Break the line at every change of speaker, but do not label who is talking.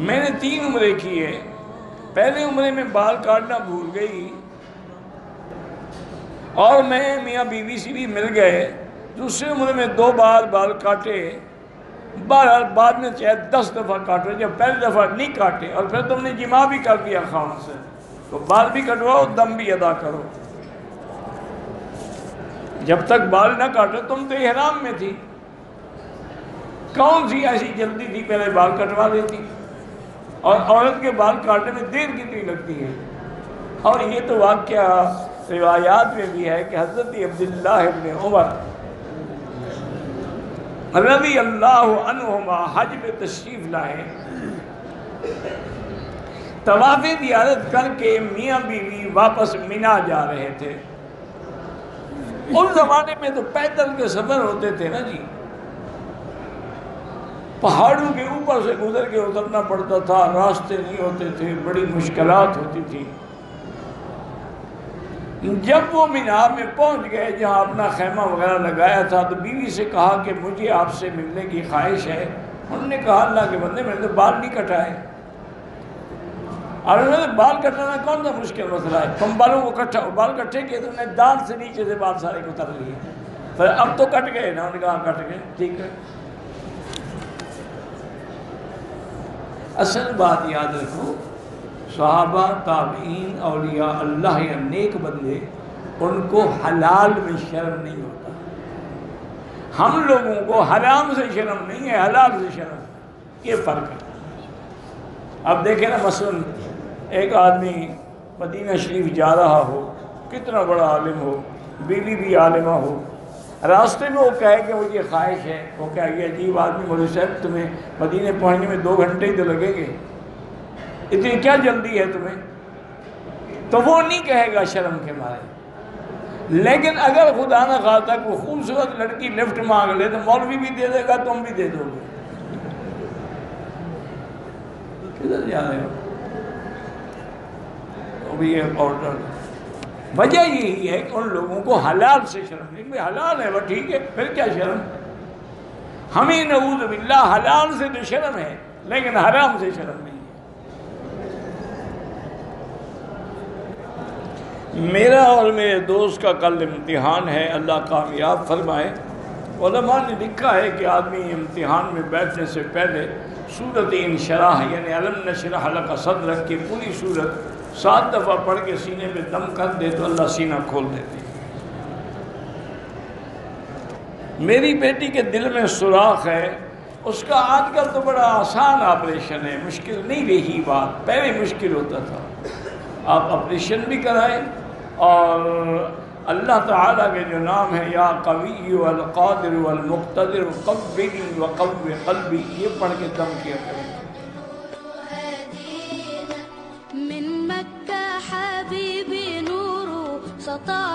میں نے 3 عمرے کیے. پہلے عمرے میں بال کاٹنا بھول گئی اور میں میاں بیوی سے بھی مل گئے. دوسرے عمرے میں 2 بار بال کاٹے. بہرحال بعد میں چاہے 10 دفعہ کاٹو، جب پہلی دفعہ نہیں کاٹے اور پھر تم نے جماع بھی کر دیا خاوند سے، تو بال بھی کٹواؤ، دم بھی ادا کرو. جب تک بال نہ کاٹو تم تو احرام میں تھی. کون سی ایسی جلدی تھی پہلے بال کٹوا لیتی؟ اور عورت کے بال کاٹنے میں دیر کتنی لگتی ہے. اور یہ تو واقعہ روایات میں بھی ہے کہ حضرت عبداللہ ابن عمر رضی اللہ عنہما حج میں تشریف لائے. طواف زیارت کر کے میاں بیوی واپس مینا جا رہے تھے. اس زمانے میں تو پیدل کے سفر ہوتے تھے نا جی، پہاڑوں کے اوپر سے گزر کے اترنا پڑتا تھا، راستے نہیں ہوتے تھے، بڑی مشکلات ہوتی تھی. جب وہ مینا میں پہنچ گئے جہاں اپنا خیمہ وغیرہ لگایا تھا، تو بیوی سے کہا کہ مجھے آپ سے ملنے کی خواہش ہے. انہوں نے کہا اللہ کے بندے میں نے تو بال نہیں کٹائے. اور انہوں نے بال کٹانا کون سا مشکل مسئلہ ہے، تم بالوں کو بال کٹے کیے، تم نے دانت سے نیچے سے بال سارے کو اتر لیے. پھر اب تو کٹ گئے نا. انہوں نے کہا کٹ گئے، ٹھیک ہے. اصل بات یاد رکھو، صحابہ، تابعین، اولیاء اللہ یا نیک بندے، ان کو حلال میں شرم نہیں ہوتا. ہم لوگوں کو حرام سے شرم نہیں ہے، حلال سے شرم. یہ فرق ہے. اب دیکھیں نا، مثلا ایک آدمی مدینہ شریف جا رہا ہو، کتنا بڑا عالم ہو، بیوی بھی عالمہ ہو، راستے میں وہ کہے کہ مجھے خواہش ہے، وہ کہے گی عجیب آدمی، مولوی صاحب تمہیں مدینے پہنچنے میں 2 گھنٹے ہی تو لگیں گے، اتنی کیا جلدی ہے تمہیں؟ تو وہ نہیں کہے گا شرم کے مارے. لیکن اگر خدا نہ خواستہ کوئی خوبصورت لڑکی لفٹ مانگ لے تو مولوی بھی دے دے گا، تم بھی دے دو گے. کدھر جا رہے ہو؟ ابھی یہ آرڈر. وجہ یہی ہے کہ ان لوگوں کو حلال سے شرم نہیں. بھائی حلال ہے وہ ٹھیک ہے، پھر کیا شرم؟ ہمیں نعوذ باللہ حلال سے تو شرم ہے لیکن حرام سے شرم نہیں ہے. میرا اور میرے دوست کا کل امتحان ہے، اللہ کامیاب فرمائے. علماء نے لکھا ہے کہ آدمی امتحان میں بیٹھنے سے پہلے سورۃ انشراح یعنی الم نشرح لک صدرک کی پوری سورت 7 دفعہ پڑھ کے سینے پہ دم کر دے تو اللہ سینہ کھول دیتے. میری بیٹی کے دل میں سوراخ ہے، اس کا آج کل تو بڑا آسان آپریشن ہے، مشکل نہیں رہی بات، پہلے مشکل ہوتا تھا. آپ آپریشن بھی کرائیں اور اللہ تعالیٰ کے جو نام ہے یا قوی والقادر والمقتدر قوّنی وقوّ قلبی، یہ پڑھ کے دم کیا کریں.
من مكة حبيبي نور سطع